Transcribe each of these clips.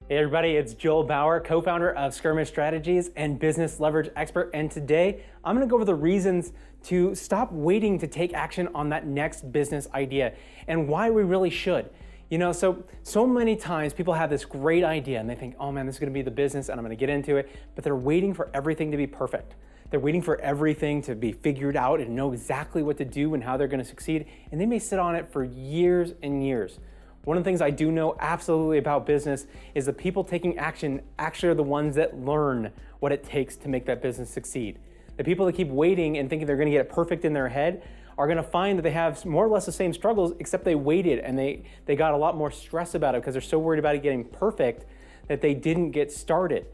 Hey everybody, it's Joel Bauer, co-founder of Skirmish Strategies and business leverage expert. And today I'm gonna go over the reasons to stop waiting to take action on that next business idea and why we really should. You know, so many times people have this great idea and they think, oh man, this is gonna be the business and I'm gonna get into it, but they're waiting for everything to be perfect. They're waiting for everything to be figured out and know exactly what to do and how they're gonna succeed. And they may sit on it for years and years. One of the things I do know absolutely about business is the people taking action actually are the ones that learn what it takes to make that business succeed. The people that keep waiting and thinking they're gonna get it perfect in their head are gonna find that they have more or less the same struggles, except they waited and they got a lot more stress about it because they're so worried about it getting perfect that they didn't get started.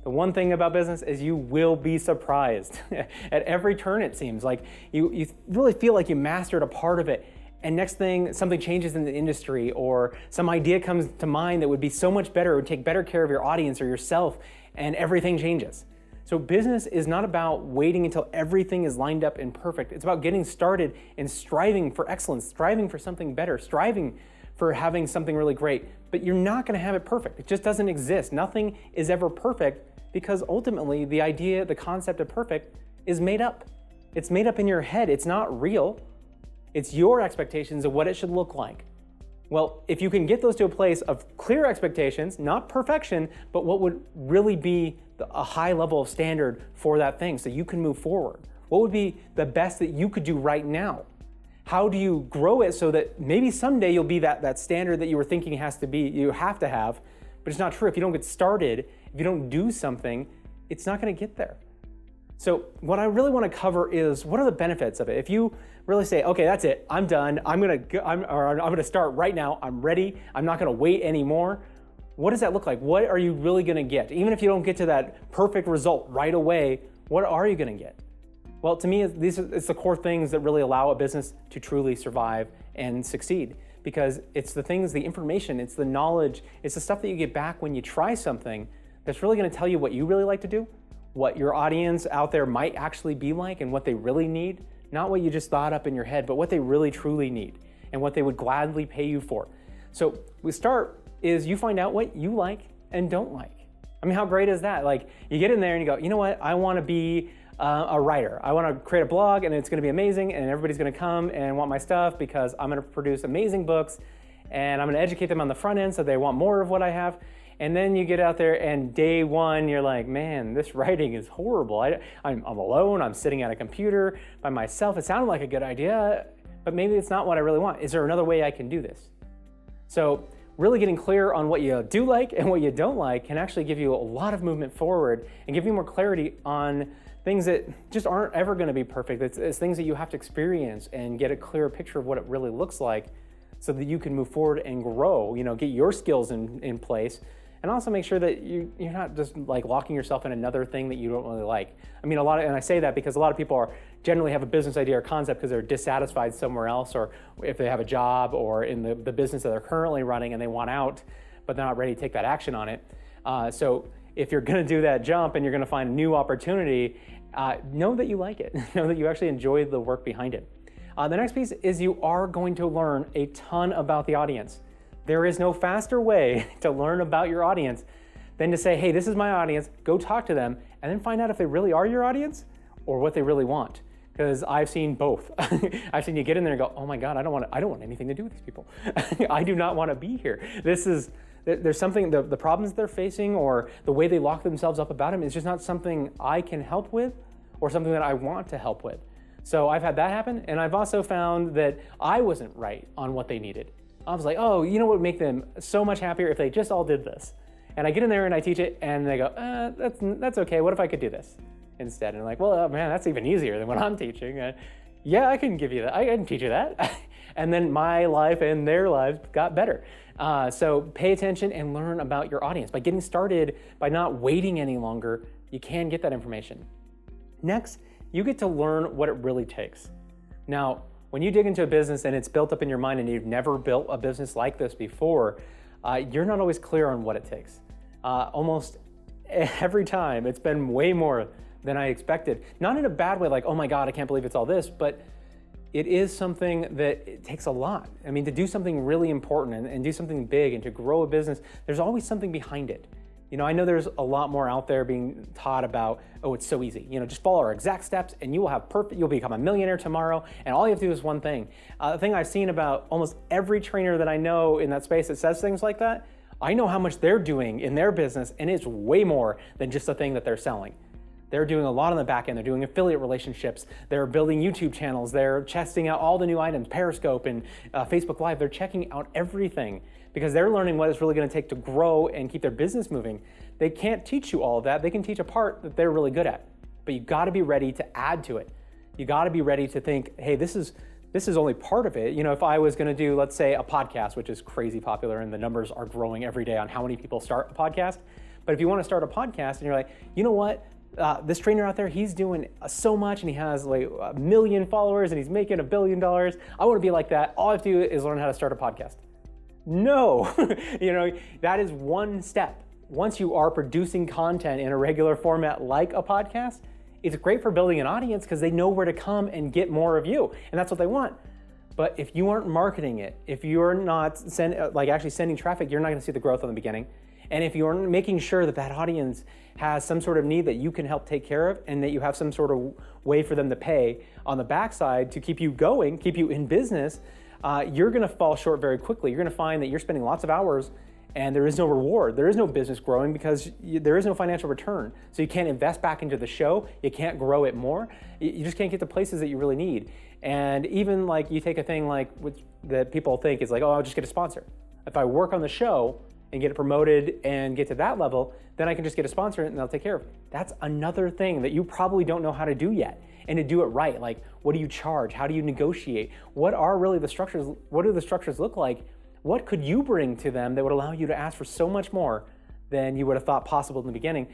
The one thing about business is you will be surprised. At every turn it seems like you really feel like you mastered a part of it. And next thing, something changes in the industry or some idea comes to mind that would be so much better, would take better care of your audience or yourself, and everything changes. So business is not about waiting until everything is lined up and perfect. It's about getting started and striving for excellence, striving for something better, striving for having something really great. But you're not gonna have it perfect. It just doesn't exist. Nothing is ever perfect because ultimately the idea, the concept of perfect is made up. It's made up in your head. It's not real. It's your expectations of what it should look like. Well, if you can get those to a place of clear expectations, not perfection, but what would really be a high level of standard for that thing so you can move forward. What would be the best that you could do right now? How do you grow it so that maybe someday you'll be that standard that you were thinking you have to have, but it's not true. If you don't get started, if you don't do something, it's not gonna get there. So what I really want to cover is what are the benefits of it? If you really say, okay, that's it, I'm done, I'm gonna start right now, I'm ready, I'm not gonna wait anymore. What does that look like? What are you really gonna get? Even if you don't get to that perfect result right away, what are you gonna get? Well, to me, it's the core things that really allow a business to truly survive and succeed, because it's the things, the information, it's the knowledge, it's the stuff that you get back when you try something that's really gonna tell you what you really like to do, what your audience out there might actually be like and what they really need, not what you just thought up in your head, but what they really truly need and what they would gladly pay you for. So we start is you find out what you like and don't like. I mean, how great is that? Like you get in there and you go, you know what? I want to be a writer. I want to create a blog and it's going to be amazing and everybody's going to come and want my stuff because I'm going to produce amazing books and I'm going to educate them on the front end so they want more of what I have. And then you get out there and day one, you're like, man, this writing is horrible. I'm alone, I'm sitting at a computer by myself. It sounded like a good idea, but maybe it's not what I really want. Is there another way I can do this? So really getting clear on what you do like and what you don't like can actually give you a lot of movement forward and give you more clarity on things that just aren't ever gonna be perfect. It's things that you have to experience and get a clearer picture of what it really looks like so that you can move forward and grow, get your skills in place. And also make sure that you're not just like locking yourself in another thing that you don't really like. I mean, and I say that because a lot of people generally have a business idea or concept because they're dissatisfied somewhere else, or if they have a job or in the business that they're currently running and they want out, but they're not ready to take that action on it. So if you're gonna do that jump and you're gonna find a new opportunity, know that you like it. Know that you actually enjoy the work behind it. The next piece is you are going to learn a ton about the audience. There is no faster way to learn about your audience than to say, hey, this is my audience, go talk to them, and then find out if they really are your audience or what they really want. Because I've seen both. I've seen you get in there and go, oh my God, I don't want anything to do with these people. I do not want to be here. There's something, the problems they're facing or the way they lock themselves up about them is just not something I can help with or something that I want to help with. So I've had that happen, and I've also found that I wasn't right on what they needed. I was like, oh, you know what would make them so much happier if they just all did this? And I get in there and I teach it and they go, that's okay, what if I could do this instead? And I'm like, well, man, that's even easier than what I'm teaching. Yeah, I can give you that, I can teach you that. And then my life and their lives got better. So pay attention and learn about your audience. By getting started, by not waiting any longer, you can get that information. Next, you get to learn what it really takes. Now, when you dig into a business and it's built up in your mind and you've never built a business like this before, you're not always clear on what it takes. Almost every time it's been way more than I expected. Not in a bad way, like, oh my God, I can't believe it's all this, but it is something that it takes a lot. I mean, to do something really important and do something big and to grow a business, there's always something behind it. You know, I know there's a lot more out there being taught about, oh, it's so easy. You know, just follow our exact steps and you'll become a millionaire tomorrow, and all you have to do is one thing. The thing I've seen about almost every trainer that I know in that space that says things like that, I know how much they're doing in their business, and it's way more than just the thing that they're selling. They're doing a lot on the back end. They're doing affiliate relationships. They're building YouTube channels. They're testing out all the new items, Periscope and Facebook Live. They're checking out everything because they're learning what it's really going to take to grow and keep their business moving. They can't teach you all of that. They can teach a part that they're really good at, but you got to be ready to add to it. You got to be ready to think, hey, this is only part of it. You know, if I was going to do, let's say, a podcast, which is crazy popular and the numbers are growing every day on how many people start a podcast. But if you want to start a podcast and you're like, you know what? This trainer out there, he's doing so much and he has like 1 million followers and he's making $1 billion. I want to be like that. All I have to do is learn how to start a podcast. No, you know, that is one step. Once you are producing content in a regular format like a podcast, it's great for building an audience because they know where to come and get more of you. And that's what they want. But if you aren't marketing it, if you're not actually sending traffic, you're not going to see the growth in the beginning. And if you're making sure that that audience has some sort of need that you can help take care of and that you have some sort of way for them to pay on the backside to keep you going, keep you in business, you're going to fall short very quickly. You're going to find that you're spending lots of hours and there is no reward. There is no business growing because there is no financial return. So you can't invest back into the show. You can't grow it more. You just can't get the places that you really need. And even like you take a thing like which that people think is like, oh, I'll just get a sponsor. If I work on the show and get it promoted and get to that level, then I can just get a sponsor and they'll take care of it. That's another thing that you probably don't know how to do yet. And to do it right, like what do you charge? How do you negotiate? What are really the structures? What do the structures look like? What could you bring to them that would allow you to ask for so much more than you would have thought possible in the beginning?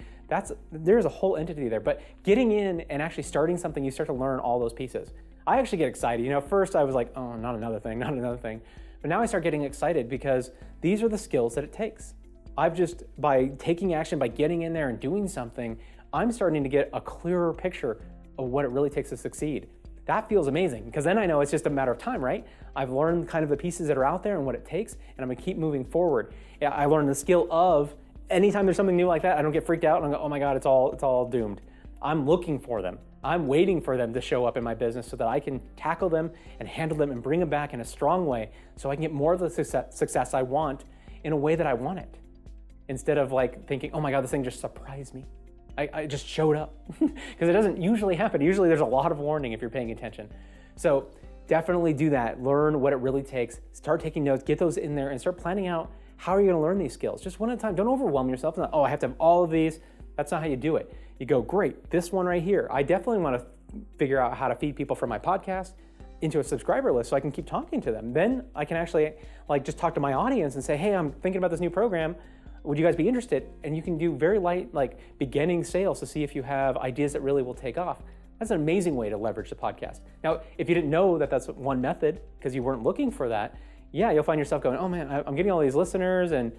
There's a whole entity there. But getting in and actually starting something, you start to learn all those pieces. I actually get excited. You know, first I was like, oh, not another thing. But now I start getting excited because these are the skills that it takes. By taking action, by getting in there and doing something, I'm starting to get a clearer picture of what it really takes to succeed. That feels amazing because then I know it's just a matter of time, right? I've learned kind of the pieces that are out there and what it takes, and I'm gonna keep moving forward. I learned the skill of anytime there's something new like that, I don't get freaked out and I go, oh my God, it's all doomed. I'm looking for them. I'm waiting for them to show up in my business so that I can tackle them and handle them and bring them back in a strong way so I can get more of the success I want in a way that I want it. Instead of like thinking, oh my God, this thing just surprised me. I just showed up because it doesn't usually happen. Usually there's a lot of warning if you're paying attention. So definitely do that. Learn what it really takes. Start taking notes, get those in there and start planning out how are you gonna learn these skills? Just one at a time. Don't overwhelm yourself. Not, oh, I have to have all of these. That's not how you do it. You go, great, this one right here. I definitely wanna figure out how to feed people from my podcast into a subscriber list so I can keep talking to them. Then I can actually like just talk to my audience and say, hey, I'm thinking about this new program. Would you guys be interested? And you can do very light, like beginning sales to see if you have ideas that really will take off. That's an amazing way to leverage the podcast. Now, if you didn't know that that's one method because you weren't looking for that, yeah, you'll find yourself going, oh man, I'm getting all these listeners and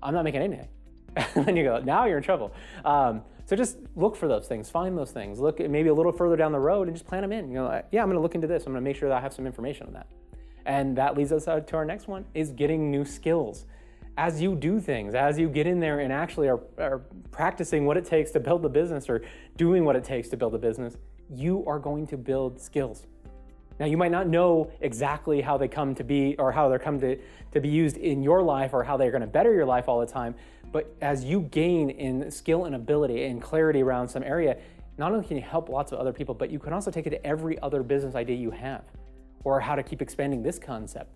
I'm not making anything. And then you go, now you're in trouble. So just look for those things, find those things, look maybe a little further down the road and just plan them in. You know, yeah, I'm gonna look into this. I'm gonna make sure that I have some information on that. And that leads us to our next one is getting new skills. As you do things, as you get in there and actually are practicing what it takes to build the business or doing what it takes to build a business, you are going to build skills. Now, you might not know exactly how they come to be or how they're come to be used in your life or how they're going to better your life all the time, but as you gain in skill and ability and clarity around some area, not only can you help lots of other people, but you can also take it to every other business idea you have or how to keep expanding this concept.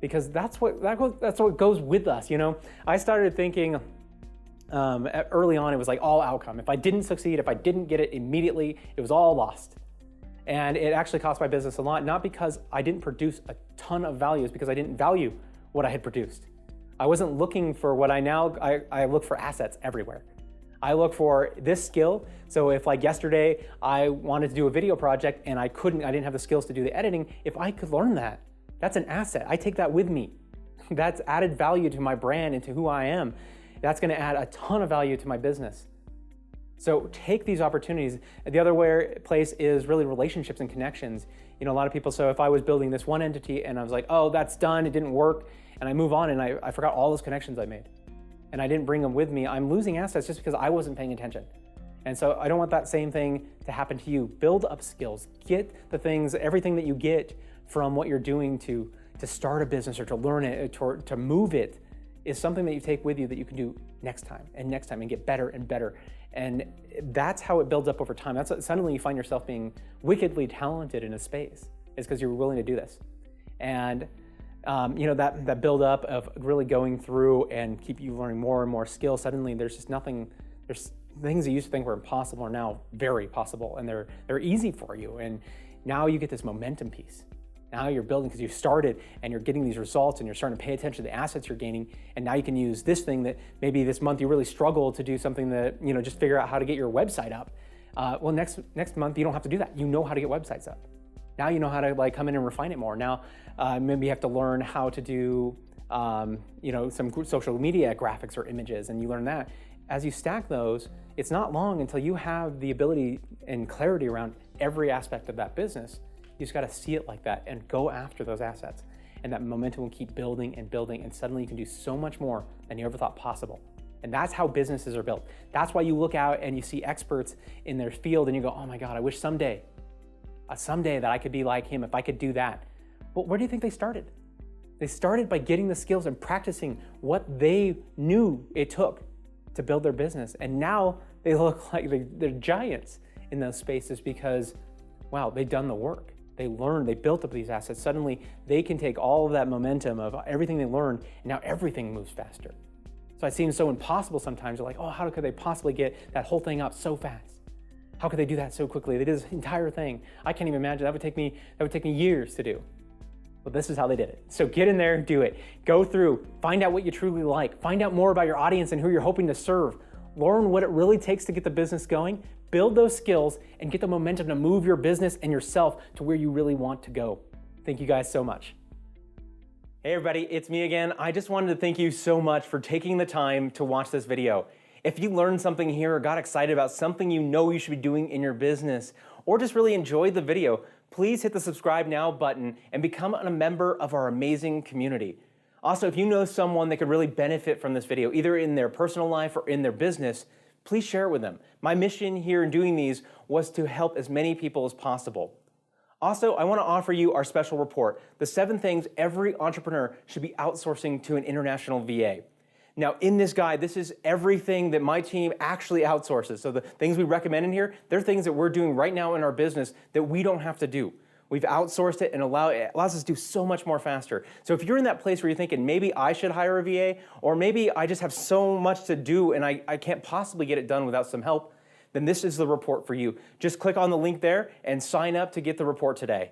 Because that's what goes with us, you know? I started thinking early on, it was like all outcome. If I didn't succeed, if I didn't get it immediately, it was all lost. And it actually cost my business a lot, not because I didn't produce a ton of value, it's because I didn't value what I had produced. I wasn't looking for what I look for assets everywhere. I look for this skill. So if like yesterday, I wanted to do a video project and I didn't have the skills to do the editing, if I could learn that, that's an asset. I take that with me. That's added value to my brand and to who I am. That's gonna add a ton of value to my business. So take these opportunities. The other place is really relationships and connections. a lot of people, so if I was building this one entity and I was like, oh, that's done, it didn't work, and I move on and I forgot all those connections I made and I didn't bring them with me, I'm losing assets just because I wasn't paying attention. And so I don't want that same thing to happen to you. Build up skills, get the things, everything that you get from what you're doing to start a business or to learn it, to move it, is something that you take with you that you can do next time and get better and better. And that's how it builds up over time. That's suddenly you find yourself being wickedly talented in a space, is because you're willing to do this. And that build up of really going through and keep you learning more and more skills. Suddenly there's things that you used to think were impossible are now very possible, and they're easy for you. And now you get this momentum piece. Now you're building because you started and you're getting these results and you're starting to pay attention to the assets you're gaining. And now you can use this thing that maybe this month you really struggle to do something that, just figure out how to get your website up. Well, next month you don't have to do that. You know how to get websites up. Now you know how to come in and refine it more. Now maybe you have to learn how to do some social media graphics or images, and you learn that. As you stack those, it's not long until you have the ability and clarity around every aspect of that business. You just got to see it like that and go after those assets. And that momentum will keep building and building, and suddenly you can do so much more than you ever thought possible. And that's how businesses are built. That's why you look out and you see experts in their field and you go, oh my God, I wish someday that I could be like him, if I could do that. Well, where do you think they started? They started by getting the skills and practicing what they knew it took to build their business. And now they look like they're giants in those spaces because, wow, they've done the work. They learned, they built up these assets. Suddenly they can take all of that momentum of everything they learned, and now everything moves faster. So it seems so impossible sometimes. You're like, oh, how could they possibly get that whole thing up so fast? How could they do that so quickly? They did this entire thing. I can't even imagine. That would take me years to do. But this is how they did it. So get in there and do it. Go through, find out what you truly like, find out more about your audience and who you're hoping to serve. Learn what it really takes to get the business going, build those skills, and get the momentum to move your business and yourself to where you really want to go. Thank you guys so much. Hey everybody, it's me again. I just wanted to thank you so much for taking the time to watch this video. If you learned something here or got excited about something you should be doing in your business, or just really enjoyed the video, please hit the subscribe now button and become a member of our amazing community. Also, if you know someone that could really benefit from this video, either in their personal life or in their business, please share it with them. My mission here in doing these was to help as many people as possible. Also, I want to offer you our special report, the 7 things every entrepreneur should be outsourcing to an international VA. Now, in this guide, this is everything that my team actually outsources. So the things we recommend in here, they're things that we're doing right now in our business that we don't have to do. We've outsourced it and it allows us to do so much more faster. So if you're in that place where you're thinking, maybe I should hire a VA, or maybe I just have so much to do and I can't possibly get it done without some help, then this is the report for you. Just click on the link there and sign up to get the report today.